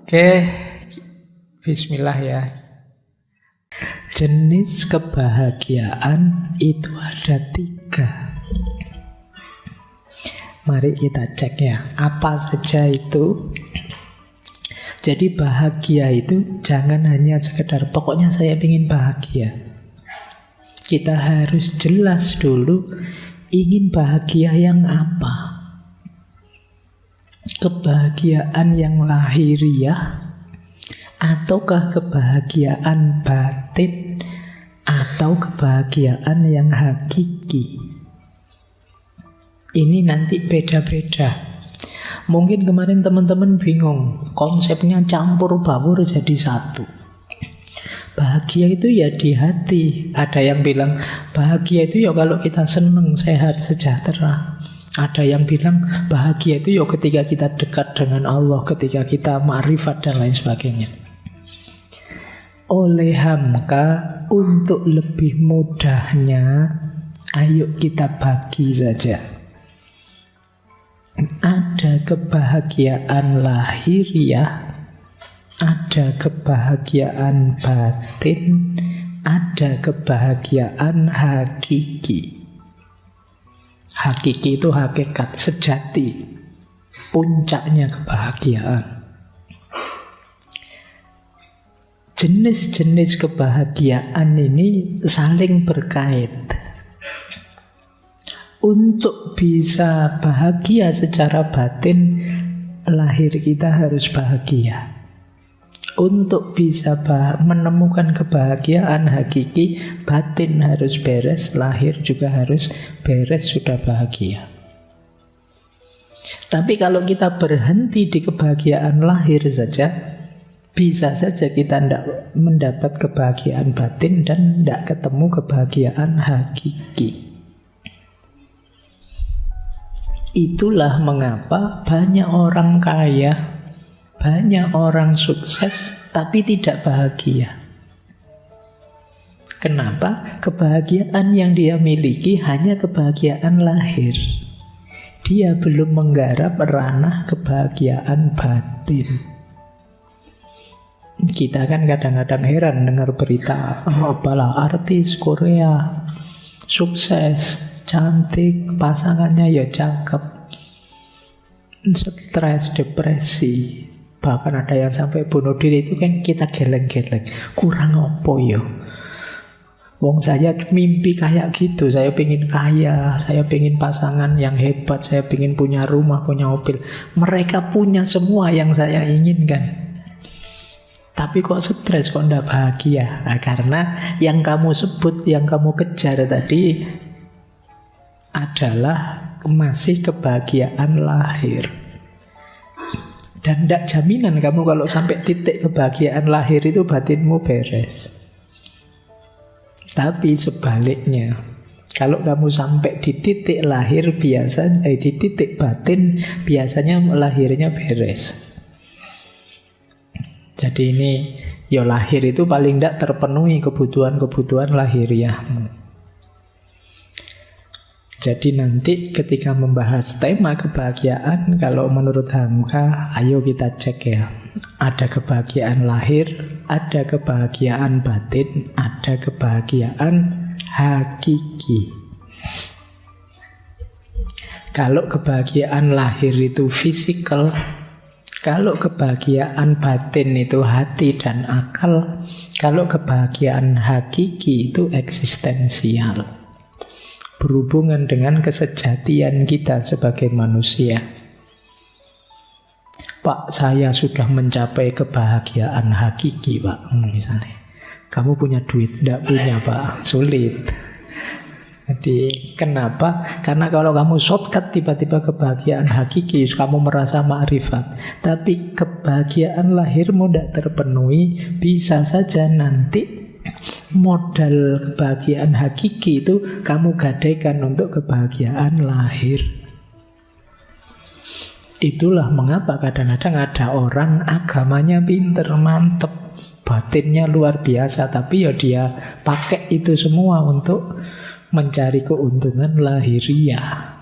Oke, bismillah ya. Jenis kebahagiaan itu ada 3. Mari kita cek ya, apa saja itu. Jadi bahagia itu jangan hanya sekedar pokoknya saya ingin bahagia. Kita harus jelas dulu ingin bahagia yang apa. Kebahagiaan yang lahiriah ataukah kebahagiaan batin atau kebahagiaan yang hakiki. Ini nanti beda-beda. Mungkin kemarin teman-teman bingung, konsepnya campur baur jadi satu. Bahagia itu ya di hati. Ada yang bilang bahagia itu ya kalau kita senang, sehat, sejahtera. Ada yang bilang bahagia itu ya ketika kita dekat dengan Allah, ketika kita ma'rifat dan lain sebagainya. Oleh hamka, untuk lebih mudahnya, ayo kita bagi saja. Ada kebahagiaan lahiriah, ada kebahagiaan batin, ada kebahagiaan hakiki. Hakiki itu hakikat sejati, puncaknya kebahagiaan. Jenis-jenis kebahagiaan ini saling berkait. Untuk bisa bahagia secara batin, lahir kita harus bahagia. Untuk bisa menemukan kebahagiaan hakiki, batin harus beres, lahir juga harus beres, sudah bahagia. Tapi kalau kita berhenti di kebahagiaan lahir saja, bisa saja kita tidak mendapat kebahagiaan batin dan tidak ketemu kebahagiaan hakiki. Itulah mengapa banyak orang kaya, banyak orang sukses, tapi tidak bahagia. Kenapa? Kebahagiaan yang dia miliki hanya kebahagiaan lahir. Dia belum menggarap ranah kebahagiaan batin. Kita kan kadang-kadang heran dengar berita, apalah artis Korea sukses, cantik, pasangannya ya cakep, stres, depresi, bahkan ada yang sampai bunuh diri. Itu kan kita geleng-geleng, kurang apa ya? Wong saya mimpi kayak gitu, saya pengen kaya, saya pengen pasangan yang hebat, saya pengen punya rumah, punya mobil. Mereka punya semua yang saya inginkan, tapi kok stres, kok tidak bahagia? Nah, karena yang kamu sebut, yang kamu kejar tadi adalah masih kebahagiaan lahir. Dan tidak jaminan kamu kalau sampai titik kebahagiaan lahir itu batinmu beres. Tapi sebaliknya, kalau kamu sampai di titik lahir di titik batin, biasanya lahirnya beres. Jadi ini, ya lahir itu paling tidak terpenuhi kebutuhan-kebutuhan lahiriahmu. Jadi nanti ketika membahas tema kebahagiaan, kalau menurut Hamka, ayo kita cek ya. Ada kebahagiaan lahir, ada kebahagiaan batin, ada kebahagiaan hakiki. Kalau kebahagiaan lahir itu fisikal, kalau kebahagiaan batin itu hati dan akal, kalau kebahagiaan hakiki itu eksistensial, berhubungan dengan kesejatian kita sebagai manusia. Pak, saya sudah mencapai kebahagiaan hakiki, Pak. Misalnya, kamu punya duit? Tidak punya, Pak. Sulit. Jadi, kenapa? Karena kalau kamu shortcut tiba-tiba kebahagiaan hakiki, kamu merasa ma'rifat. Tapi kebahagiaan lahirmu tidak terpenuhi, bisa saja nanti modal kebahagiaan hakiki itu kamu gadaikan untuk kebahagiaan lahir. Itulah mengapa kadang-kadang ada orang agamanya pinter, mantep, batinnya luar biasa, tapi ya dia pakai itu semua untuk mencari keuntungan lahiriah.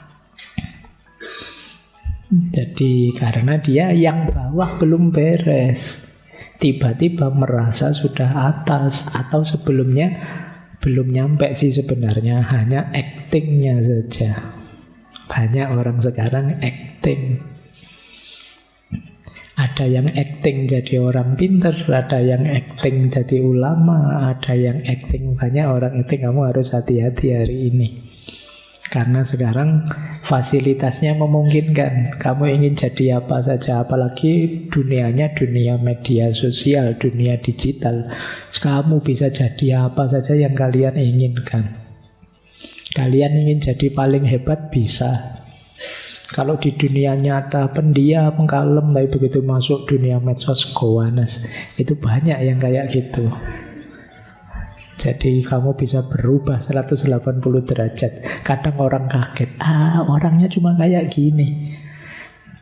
Jadi karena dia yang bawah belum beres, tiba-tiba merasa sudah atas, atau sebelumnya belum nyampe sih sebenarnya, hanya actingnya saja. Banyak orang sekarang acting. Ada yang acting jadi orang pinter, ada yang acting jadi ulama, ada yang acting, banyak orang acting. Kamu harus hati-hati hari ini. Karena sekarang fasilitasnya memungkinkan. Kamu ingin jadi apa saja, apalagi dunianya dunia media sosial, dunia digital. Kamu bisa jadi apa saja yang kalian inginkan. Kalian ingin jadi paling hebat, bisa. Kalau di dunia nyata pendiam, kalem, tapi begitu masuk dunia medsos, gowanes. Itu banyak yang kayak gitu. Jadi kamu bisa berubah 180 derajat. Kadang orang kaget, orangnya cuma kayak gini,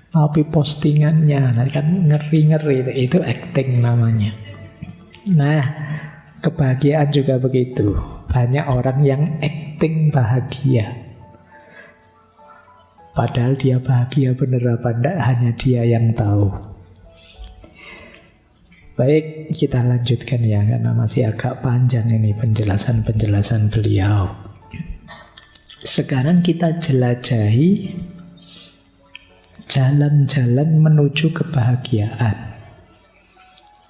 tapi postingannya kan ngeri-ngeri. Itu acting namanya. Nah, kebahagiaan juga begitu. Banyak orang yang acting bahagia, padahal dia bahagia bener apa enggak, hanya dia yang tahu. Baik, kita lanjutkan ya, karena masih agak panjang ini penjelasan-penjelasan beliau. Sekarang kita jelajahi jalan-jalan menuju kebahagiaan.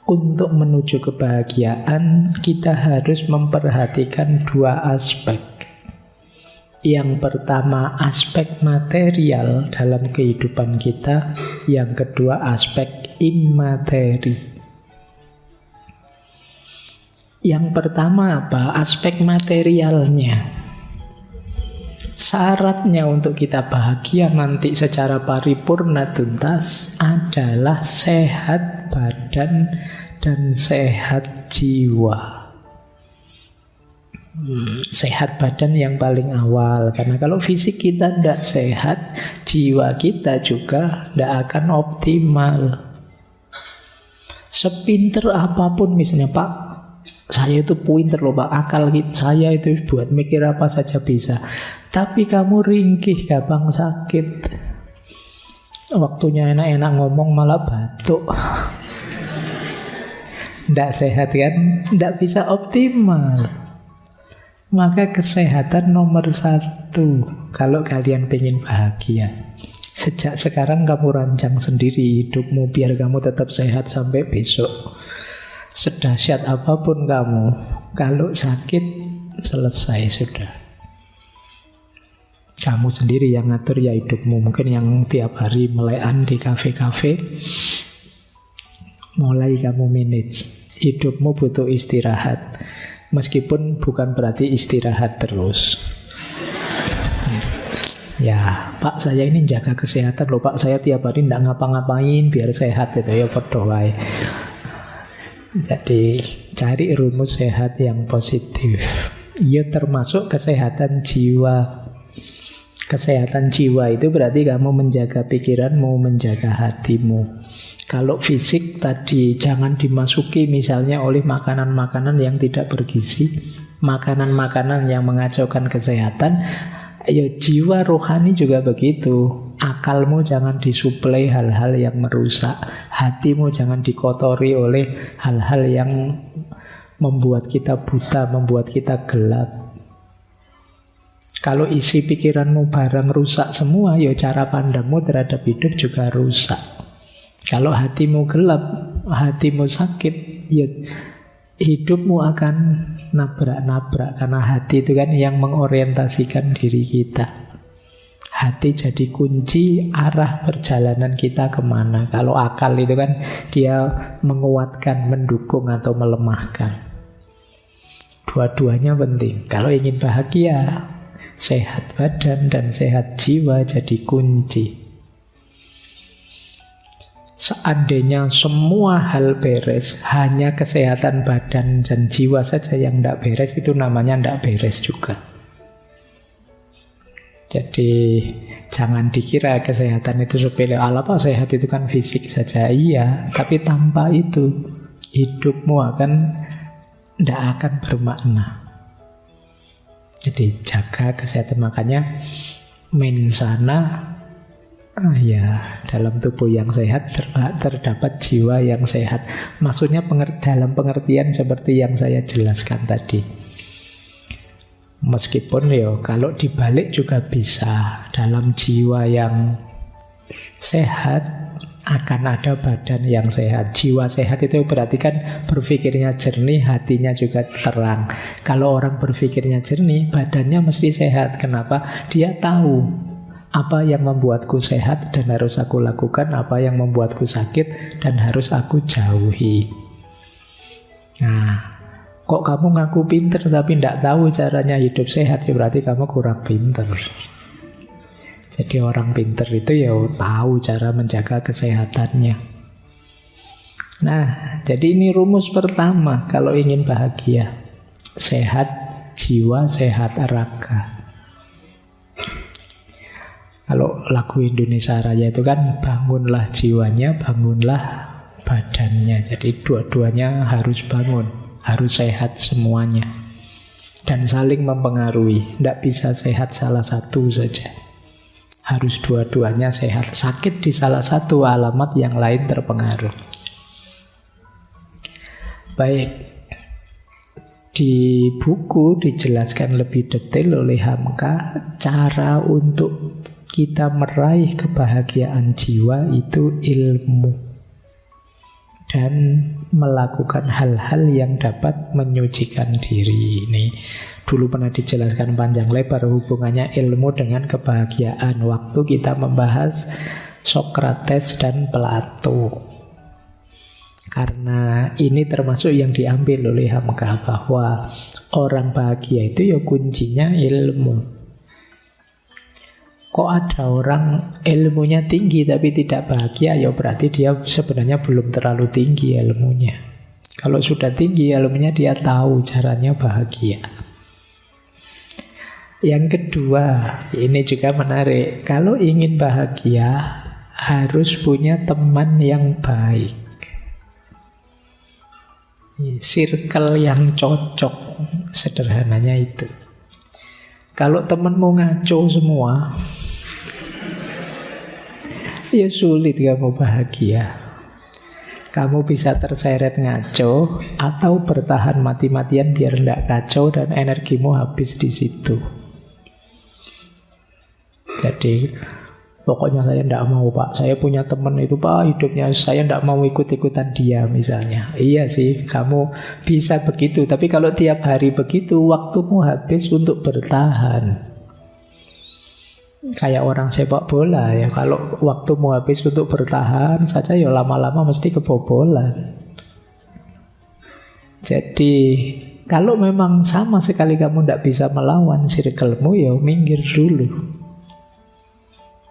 Untuk menuju kebahagiaan, kita harus memperhatikan dua aspek. Yang pertama, aspek material dalam kehidupan kita. Yang kedua, aspek imateri. Yang pertama apa? Aspek materialnya. Syaratnya untuk kita bahagia nanti secara paripurna tuntas adalah sehat badan dan sehat jiwa. Sehat badan yang paling awal, karena kalau fisik kita tidak sehat, jiwa kita juga tidak akan optimal. Sepinter apapun misalnya, Pak, saya itu pinter loh Pak, akal saya itu buat mikir apa saja bisa. Tapi kamu ringkih, gampang sakit. Waktunya enak-enak ngomong malah batuk. Tidak sehat kan? Tidak bisa optimal. Maka kesehatan nomor 1 kalau kalian pengen bahagia. Sejak sekarang kamu rancang sendiri hidupmu biar kamu tetap sehat sampai besok. Sedahsyat apapun kamu, kalau sakit selesai sudah. Kamu sendiri yang ngatur ya hidupmu. Mungkin yang tiap hari melekan di kafe-kafe, mulai kamu manage. Hidupmu butuh istirahat. Meskipun bukan berarti istirahat terus. Ya, Pak, saya ini jaga kesehatan loh Pak. Saya tiap hari tidak ngapa-ngapain biar sehat itu ya berdoa. Jadi cari rumus sehat yang positif. Ya termasuk kesehatan jiwa. Kesehatan jiwa itu berarti kamu menjaga pikiranmu, menjaga hatimu. Kalau fisik tadi jangan dimasuki misalnya oleh makanan-makanan yang tidak bergizi, makanan-makanan yang mengacaukan kesehatan. Ya jiwa rohani juga begitu. Akalmu jangan disuplai hal-hal yang merusak. Hatimu jangan dikotori oleh hal-hal yang membuat kita buta, membuat kita gelap. Kalau isi pikiranmu barang rusak semua, ya cara pandangmu terhadap hidup juga rusak. Kalau hatimu gelap, hatimu sakit, ya hidupmu akan nabrak-nabrak. Karena hati itu kan yang mengorientasikan diri kita. Hati jadi kunci arah perjalanan kita kemana. Kalau akal itu kan dia menguatkan, mendukung atau melemahkan. Dua-duanya penting. Kalau ingin bahagia, sehat badan dan sehat jiwa jadi kunci. Seandainya semua hal beres, hanya kesehatan badan dan jiwa saja yang tidak beres, itu namanya tidak beres juga. Jadi jangan dikira kesehatan itu sepele. Apa sehat itu kan fisik saja. Iya, tapi tanpa itu hidupmu tidak akan bermakna. Jadi jaga kesehatan. Makanya mensana Ya, dalam tubuh yang sehat terdapat jiwa yang sehat. Maksudnya dalam pengertian seperti yang saya jelaskan tadi. Meskipun ya kalau dibalik juga bisa. Dalam jiwa yang sehat akan ada badan yang sehat. Jiwa sehat itu berarti kan berpikirnya jernih, hatinya juga terang. Kalau orang berpikirnya jernih, badannya mesti sehat. Kenapa? Dia tahu apa yang membuatku sehat dan harus aku lakukan, apa yang membuatku sakit dan harus aku jauhi. Nah, kok kamu ngaku pinter tapi tidak tahu caranya hidup sehat, ya berarti kamu kurang pinter. Jadi orang pinter itu ya tahu cara menjaga kesehatannya. Nah, jadi ini rumus pertama kalau ingin bahagia. Sehat jiwa, sehat raga. Kalau lagu Indonesia Raya itu kan bangunlah jiwanya, bangunlah badannya. Jadi dua-duanya harus bangun, harus sehat semuanya. Dan saling mempengaruhi. Tidak bisa sehat salah satu saja. Harus dua-duanya sehat. Sakit di salah satu, alamat yang lain terpengaruh. Baik. Di buku dijelaskan lebih detail oleh Hamka cara untuk kita meraih kebahagiaan jiwa itu ilmu dan melakukan hal-hal yang dapat menyucikan diri. Ini dulu pernah dijelaskan panjang lebar hubungannya ilmu dengan kebahagiaan waktu kita membahas Sokrates dan Plato. Karena ini termasuk yang diambil oleh Hamka bahwa orang bahagia itu ya kuncinya ilmu. Kok ada orang ilmunya tinggi tapi tidak bahagia, ya berarti dia sebenarnya belum terlalu tinggi ilmunya. Kalau sudah tinggi ilmunya, dia tahu caranya bahagia. Yang kedua, ini juga menarik. Kalau ingin bahagia, harus punya teman yang baik. Circle yang cocok, sederhananya itu. Kalau temanmu ngaco semua, ya sulit kamu bahagia. Kamu bisa terseret ngaco atau bertahan mati-matian biar tidak kacau dan energimu habis di situ. Jadi pokoknya saya tidak mau Pak, saya punya teman itu Pak, hidupnya saya tidak mau ikut-ikutan dia misalnya. Iya sih, kamu bisa begitu. Tapi kalau tiap hari begitu, waktumu habis untuk bertahan. Kayak orang sepak bola ya, kalau waktumu habis untuk bertahan saja ya lama-lama mesti kebobolan. Jadi kalau memang sama sekali kamu tidak bisa melawan circlemu, ya minggir dulu.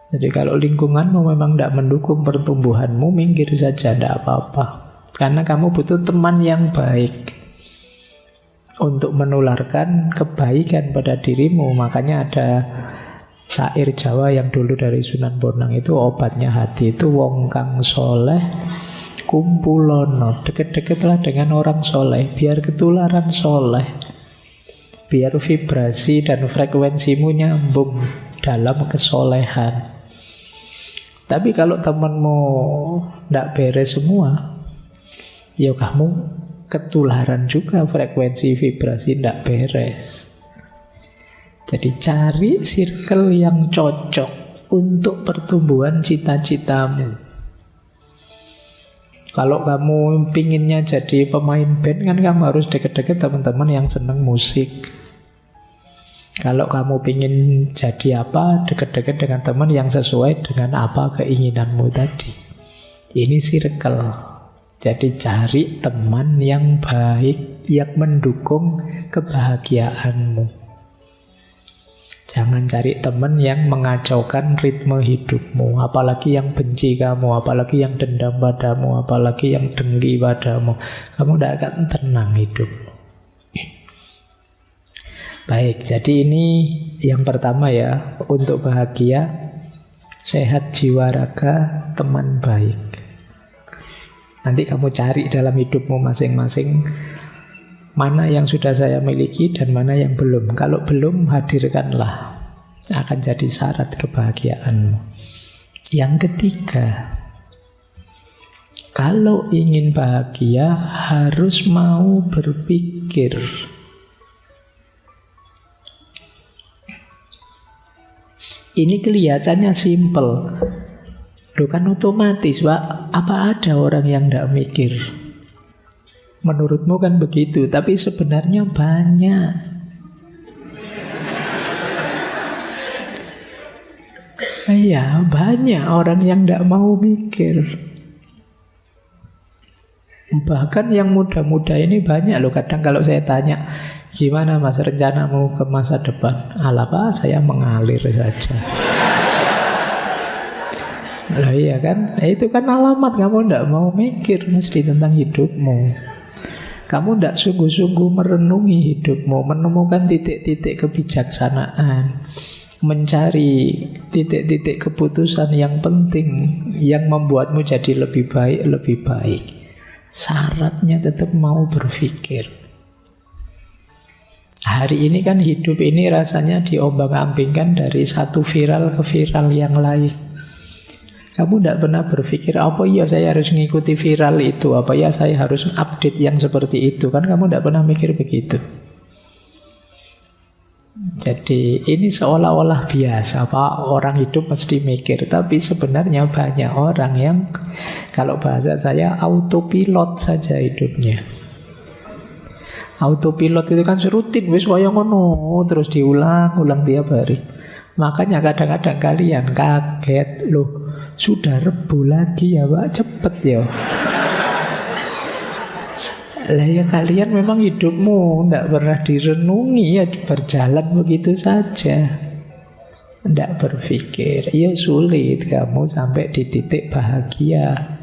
Jadi kalau lingkunganmu memang tidak mendukung pertumbuhanmu, minggir saja, tidak apa-apa. Karena kamu butuh teman yang baik untuk menularkan kebaikan pada dirimu. Makanya ada syair Jawa yang dulu dari Sunan Bonang itu, obatnya hati itu wong kang soleh kumpulono. Deket-deketlah dengan orang soleh, biar ketularan soleh, biar vibrasi dan frekuensimu nyambung dalam kesolehan. Tapi kalau temanmu tidak beres semua, ya kamu ketularan juga, frekuensi vibrasi tidak beres. Jadi cari circle yang cocok untuk pertumbuhan cita-citamu. Kalau kamu pinginnya jadi pemain band, kan kamu harus deket-deket teman-teman yang senang musik. Kalau kamu pingin jadi apa, deket-deket dengan teman yang sesuai dengan apa keinginanmu tadi. Ini circle. Jadi cari teman yang baik, yang mendukung kebahagiaanmu. Jangan cari teman yang mengacaukan ritme hidupmu, apalagi yang benci kamu, apalagi yang dendam padamu, apalagi yang dengki padamu. Kamu tidak akan tenang hidupmu. Baik, jadi ini yang pertama ya, untuk bahagia, sehat jiwa raga, teman baik. Nanti kamu cari dalam hidupmu masing-masing mana yang sudah saya miliki dan mana yang belum. Kalau belum, hadirkanlah. Akan jadi syarat kebahagiaanmu. Yang ketiga, kalau ingin bahagia harus mau berpikir. Ini kelihatannya simpel. Loh kan otomatis, Pak. Apa ada orang yang tidak mikir? Menurutmu kan begitu, tapi sebenarnya banyak. Iya, banyak orang yang tidak mau mikir. Bahkan yang muda-muda ini banyak loh. Kadang kalau saya tanya, gimana mas rencanamu ke masa depan? Alah Pak, saya mengalir saja. Loh iya kan? Itu kan alamat kamu tidak mau mikir mesti tentang hidupmu. Kamu tidak sungguh-sungguh merenungi hidupmu, menemukan titik-titik kebijaksanaan, mencari titik-titik keputusan yang penting, yang membuatmu jadi lebih baik, lebih baik. Syaratnya tetap mau berpikir. Hari ini kan hidup ini rasanya diombang-ambingkan dari satu viral ke viral yang lain. Kamu tidak pernah berpikir, apa ya saya harus mengikuti viral itu, apa ya saya harus update yang seperti itu. Kan kamu tidak pernah mikir begitu. Jadi ini seolah-olah biasa Pak, orang hidup mesti mikir. Tapi sebenarnya banyak orang yang, kalau bahasa saya, autopilot saja hidupnya. Autopilot itu kan rutin, wis kaya ngono, terus diulang-ulang tiap hari. Makanya kadang-kadang kalian kaget, loh sudah Rebu lagi ya Pak, cepet ya. Lah ya kalian memang hidupmu tidak pernah direnungi, ya berjalan begitu saja. Tidak berpikir, ya sulit kamu sampai di titik bahagia.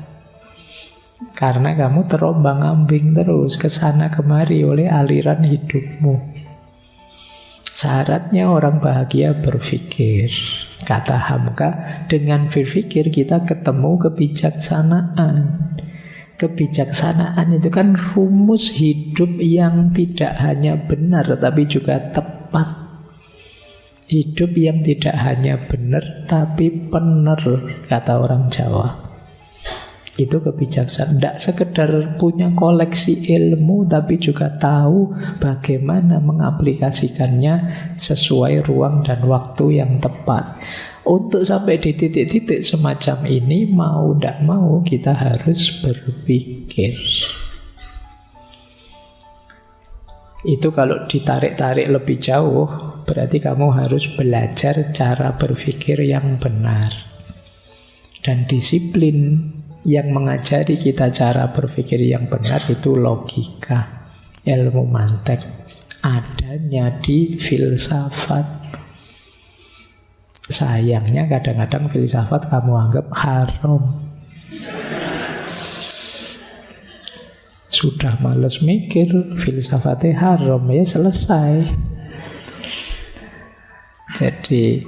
Karena kamu terombang-ambing terus kesana kemari oleh aliran hidupmu. Syaratnya orang bahagia berpikir. Kata Hamka, dengan berpikir kita ketemu kebijaksanaan. Kebijaksanaan itu kan rumus hidup yang tidak hanya benar tapi juga tepat. Hidup yang tidak hanya benar tapi benar, kata orang Jawa. Itu kebijaksanaan. Tidak sekedar punya koleksi ilmu tapi juga tahu bagaimana mengaplikasikannya sesuai ruang dan waktu yang tepat. Untuk sampai di titik-titik semacam ini, mau tidak mau kita harus berpikir. Itu kalau ditarik-tarik lebih jauh, berarti kamu harus belajar cara berpikir yang benar. Dan disiplin yang mengajari kita cara berpikir yang benar itu logika, ilmu mantek, adanya di filsafat. Sayangnya kadang-kadang filsafat kamu anggap haram. Sudah males mikir, filsafatnya haram, ya selesai. Jadi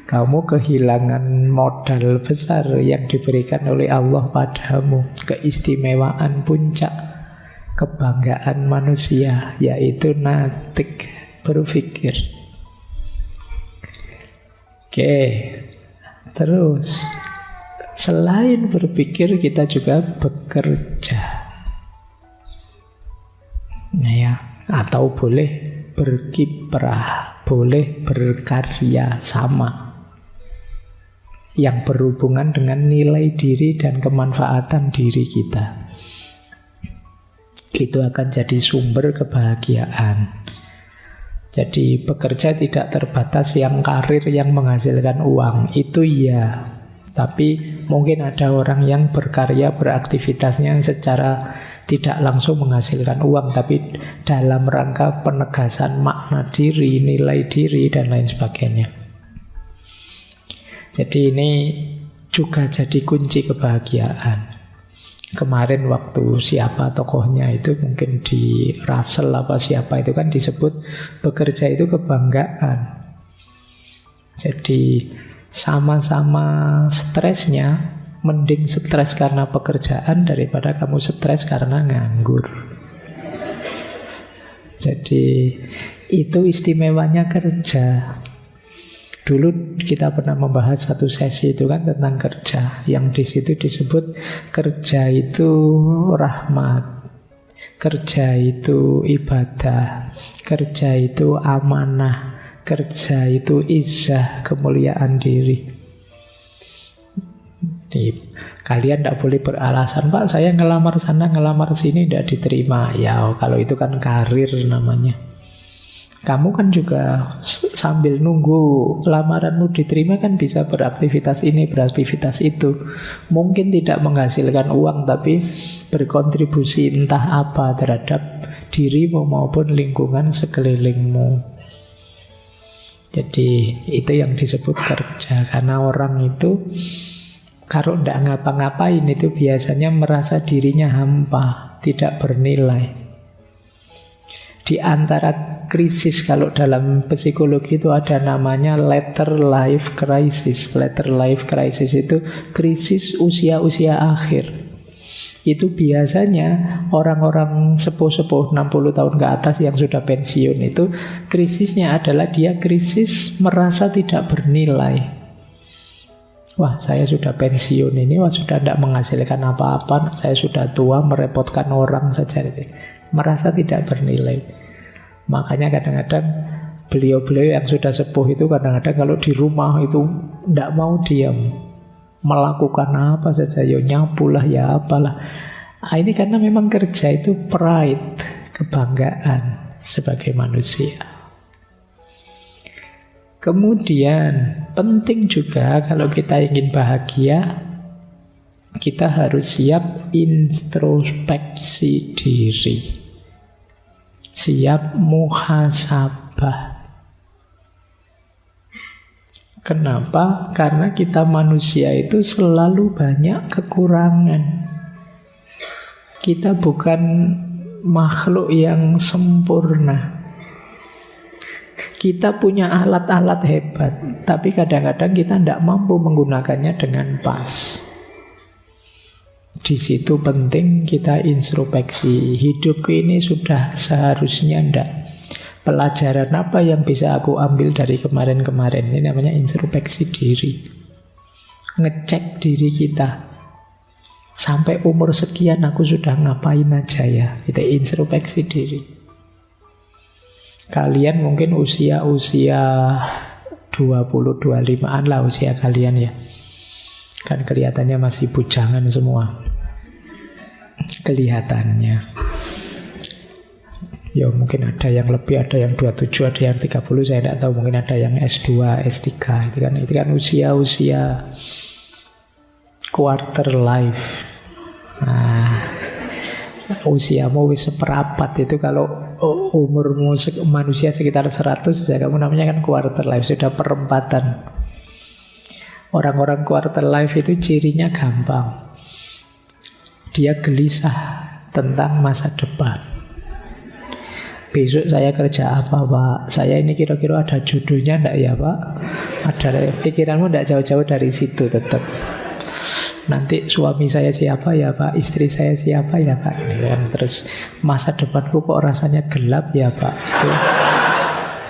kamu kehilangan modal besar yang diberikan oleh Allah padamu. Keistimewaan puncak kebanggaan manusia, yaitu natik, berpikir. Oke, terus selain berpikir kita juga bekerja. Nah ya, atau boleh berkiprah, boleh berkarya sama, yang berhubungan dengan nilai diri dan kemanfaatan diri kita. Itu akan jadi sumber kebahagiaan. Jadi bekerja tidak terbatas yang karir yang menghasilkan uang, itu ya. Tapi mungkin ada orang yang berkarya, beraktivitasnya secara tidak langsung menghasilkan uang, tapi dalam rangka penegasan makna diri, nilai diri, dan lain sebagainya. Jadi ini juga jadi kunci kebahagiaan. Kemarin waktu siapa tokohnya itu, mungkin di Russell apa siapa itu kan disebut bekerja itu kebanggaan. Jadi sama-sama stresnya, mending stres karena pekerjaan daripada kamu stres karena nganggur. Jadi itu istimewanya kerja. Dulu kita pernah membahas satu sesi itu kan tentang kerja, yang di situ disebut kerja itu rahmat, kerja itu ibadah, kerja itu amanah, kerja itu izzah, kemuliaan diri. Kalian tidak boleh beralasan, Pak saya ngelamar sana ngelamar sini tidak diterima. Ya kalau itu kan karir namanya. Kamu kan juga sambil nunggu lamaranmu diterima kan bisa beraktivitas ini, beraktivitas itu. Mungkin tidak menghasilkan uang, tapi berkontribusi entah apa terhadap dirimu maupun lingkungan sekelilingmu. Jadi itu yang disebut kerja. Karena orang itu kalau tidak ngapa-ngapain itu biasanya merasa dirinya hampa, tidak bernilai. Di antara krisis, kalau dalam psikologi itu ada namanya later life crisis. Later life crisis itu krisis usia-usia akhir. Itu biasanya orang-orang sepuh-sepuh 60 tahun ke atas yang sudah pensiun itu krisisnya adalah dia krisis merasa tidak bernilai. Wah saya sudah pensiun ini, wah sudah tidak menghasilkan apa-apa, saya sudah tua merepotkan orang saja. Merasa tidak bernilai. Makanya kadang-kadang beliau-beliau yang sudah sepuh itu kadang-kadang kalau di rumah itu tidak mau diam, melakukan apa saja, ya nyapu lah, ya apalah. Ini karena memang kerja itu pride, kebanggaan sebagai manusia. Kemudian penting juga kalau kita ingin bahagia, kita harus siap introspeksi diri, siap muhasabah. Kenapa? Karena kita manusia itu selalu banyak kekurangan. Kita bukan makhluk yang sempurna. Kita punya alat-alat hebat, tapi kadang-kadang kita tidak mampu menggunakannya dengan pas. Di situ penting kita introspeksi. Hidupku ini sudah seharusnya ndak. Pelajaran apa yang bisa aku ambil dari kemarin-kemarin? Ini namanya introspeksi diri. Ngecek diri kita. Sampai umur sekian aku sudah ngapain aja ya? Kita introspeksi diri. Kalian mungkin usia-usia 20-25an lah usia kalian ya. Kan kelihatannya masih bujangan semua. Kelihatannya. Ya mungkin ada yang lebih, ada yang 27, ada yang 30, saya tidak tahu. Mungkin ada yang S2, S3. Itu kan usia-usia quarter life. Nah, usiamu wis seperapat itu kalau umurmu manusia sekitar 100 ya kamu namanya kan quarter life, sudah perempatan. Orang-orang quarter life itu cirinya gampang. Dia gelisah tentang masa depan. Besok saya kerja apa Pak? Saya ini kira-kira ada jodohnya enggak ya Pak? Ada, pikiranmu enggak jauh-jauh dari situ tetap. Nanti suami saya siapa ya Pak? Istri saya siapa ya Pak? Terus masa depanku kok rasanya gelap ya Pak?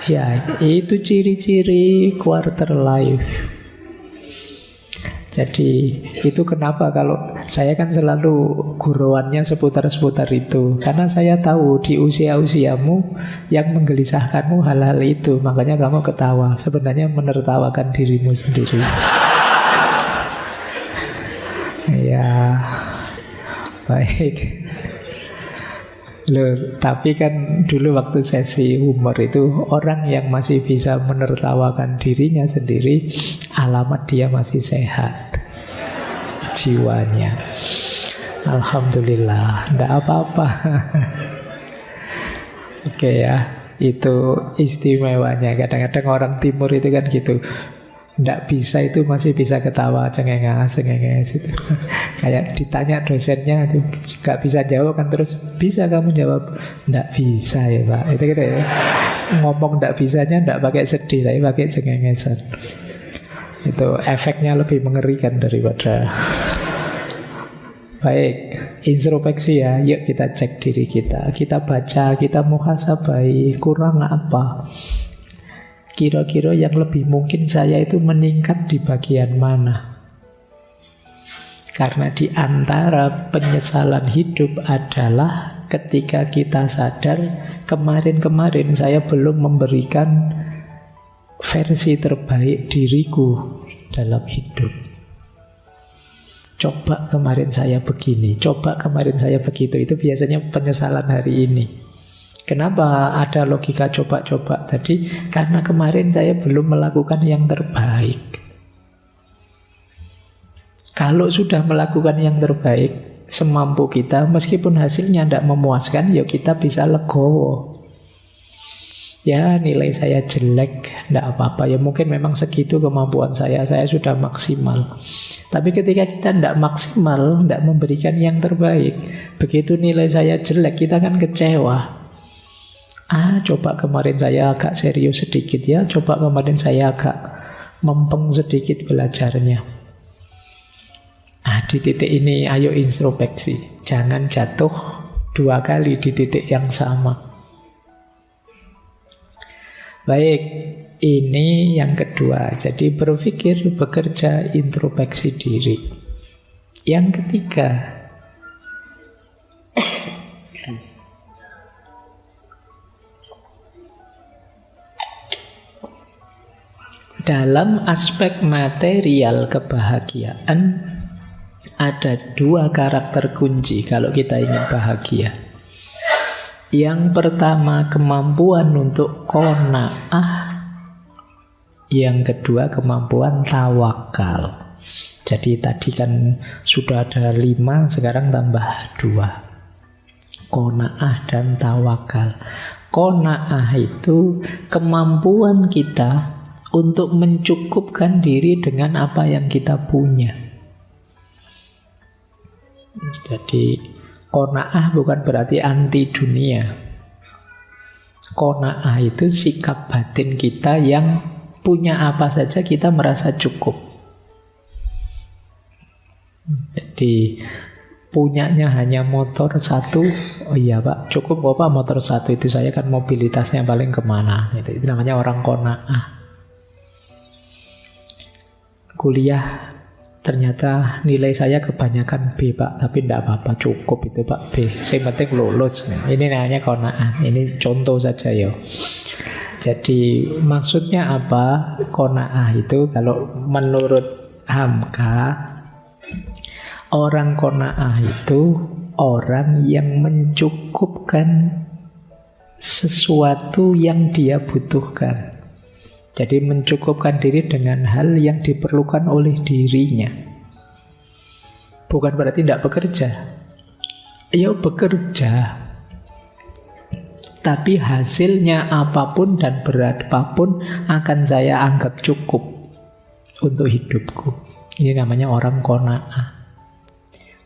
Ya, itu ciri-ciri quarter life. Jadi itu kenapa kalau saya kan selalu guruannya seputar-seputar itu. Karena saya tahu di usia-usiamu yang menggelisahkanmu hal-hal itu. Makanya kamu ketawa. Sebenarnya menertawakan dirimu sendiri. Ya, baik. Loh, tapi kan dulu waktu sesi humor itu orang yang masih bisa menertawakan dirinya sendiri, alamat dia masih sehat jiwanya. Alhamdulillah, enggak apa-apa. Oke ya, itu istimewanya. Kadang-kadang orang timur itu kan gitu. Nggak bisa itu masih bisa ketawa cengenges itu. Kayak ditanya dosennya itu nggak bisa jawab kan, terus bisa kamu jawab nggak bisa ya Pak, itu gitu ya. Ngomong nggak bisanya nggak pakai sedih tapi pakai cengengesan. Itu efeknya lebih mengerikan daripada. Baik, introspeksi ya. Yuk kita cek diri kita. Kita baca, kita muhasabai kurang apa. Kira-kira yang lebih mungkin saya itu meningkat di bagian mana? Karena di antara penyesalan hidup adalah ketika kita sadar kemarin-kemarin saya belum memberikan versi terbaik diriku dalam hidup. Coba kemarin saya begini, coba kemarin saya begitu. Itu biasanya penyesalan hari ini. Kenapa ada logika coba-coba tadi? Karena kemarin saya belum melakukan yang terbaik. Kalau sudah melakukan yang terbaik semampu kita, meskipun hasilnya tidak memuaskan, ya kita bisa legowo. Ya nilai saya jelek, tidak apa-apa. Ya mungkin memang segitu kemampuan saya sudah maksimal. Tapi ketika kita tidak maksimal, tidak memberikan yang terbaik, begitu nilai saya jelek, kita kan kecewa. Coba kemarin saya agak serius sedikit ya, coba kemarin saya agak mempeng sedikit belajarnya. Di titik ini ayo introspeksi. Jangan jatuh 2 kali di titik yang sama. Baik, ini yang kedua. Jadi berpikir, bekerja, introspeksi diri. Yang ketiga, dalam aspek material kebahagiaan ada 2 karakter kunci kalau kita ingin bahagia. Yang pertama kemampuan untuk qanaah, yang kedua kemampuan tawakal. Jadi tadi kan sudah ada 5, sekarang tambah 2. Qanaah dan tawakal. Qanaah itu kemampuan kita untuk mencukupkan diri dengan apa yang kita punya. Jadi qanaah bukan berarti anti dunia. Qanaah itu sikap batin kita yang punya apa saja kita merasa cukup. Jadi punyanya hanya motor 1, oh iya Pak, cukup kok Pak motor 1 itu, saya kan mobilitasnya paling kemana. Itu namanya orang qanaah. Kuliah ternyata nilai saya kebanyakan B Pak, tapi tidak apa-apa, cukup itu Pak B, yang penting lulus. Ini namanya qanaah. Ini contoh saja ya. Jadi maksudnya apa? Qanaah itu kalau menurut Hamka, orang qanaah itu orang yang mencukupkan sesuatu yang dia butuhkan. Jadi mencukupkan diri dengan hal yang diperlukan oleh dirinya. Bukan berarti tidak bekerja. Ya bekerja. Tapi hasilnya apapun dan berapapun akan saya anggap cukup untuk hidupku. Ini namanya orang qanaah.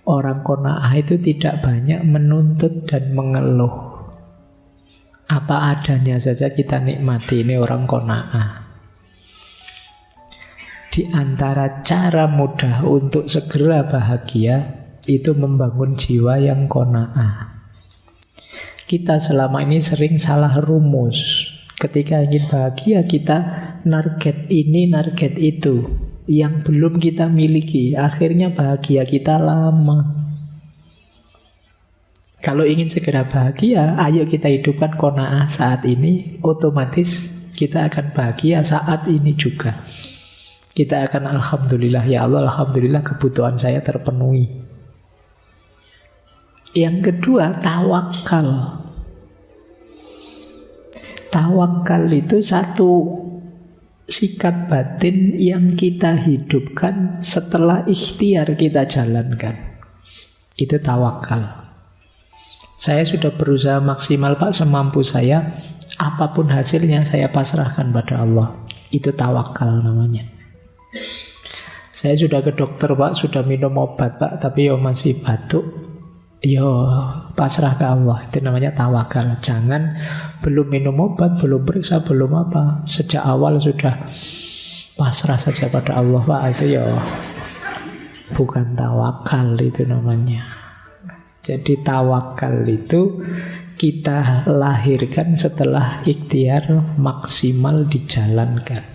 Orang qanaah itu tidak banyak menuntut dan mengeluh. Apa adanya saja kita nikmati. Ini orang qanaah. Di antara cara mudah untuk segera bahagia itu membangun jiwa yang qanaah. Kita selama ini sering salah rumus. Ketika ingin bahagia kita target ini, target itu yang belum kita miliki. Akhirnya bahagia kita lama. Kalau ingin segera bahagia, ayo kita hidupkan qanaah saat ini. Otomatis kita akan bahagia saat ini juga. Kita akan alhamdulillah, ya Allah, alhamdulillah kebutuhan saya terpenuhi. Yang kedua, tawakal. Tawakal itu satu sikap batin yang kita hidupkan setelah ikhtiar kita jalankan. Itu tawakal. Saya sudah berusaha maksimal Pak, semampu saya. Apapun hasilnya saya pasrahkan pada Allah. Itu tawakal namanya. Saya sudah ke dokter Pak, sudah minum obat Pak, tapi masih batuk. Pasrah ke Allah. Itu namanya tawakal. Jangan belum minum obat, belum periksa, belum apa, sejak awal sudah pasrah saja pada Allah Pak. Itu bukan tawakal, itu namanya. Jadi tawakal itu kita lahirkan setelah ikhtiar maksimal dijalankan.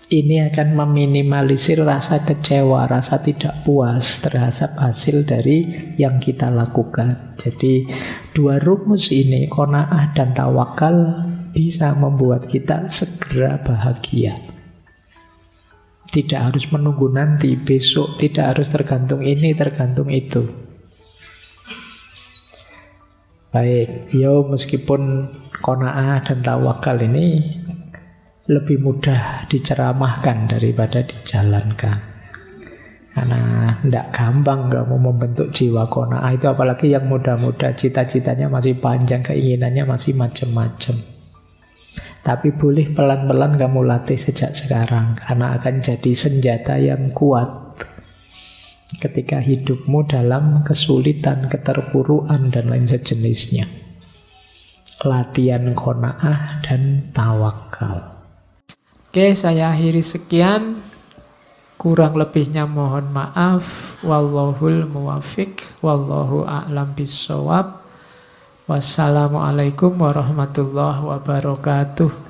Ini akan meminimalisir rasa kecewa, rasa tidak puas terhadap hasil dari yang kita lakukan. Jadi dua rumus ini, qanaah dan tawakal, bisa membuat kita segera bahagia. Tidak harus menunggu nanti, besok, tidak harus tergantung ini, tergantung itu. Baik, meskipun qanaah dan tawakal ini lebih mudah diceramahkan daripada dijalankan. Karena tidak gampang kamu membentuk jiwa qanaah itu, apalagi yang muda-muda, cita-citanya masih panjang, keinginannya masih macam-macam. Tapi boleh pelan-pelan kamu latih sejak sekarang, karena akan jadi senjata yang kuat ketika hidupmu dalam kesulitan, keterpurukan, dan lain sejenisnya. Latihan qanaah dan tawakal. Oke, saya akhiri sekian. Kurang lebihnya mohon maaf. Wallahul muwafiq. Wallahu a'lam bissawab. Wassalamualaikum warahmatullahi wabarakatuh.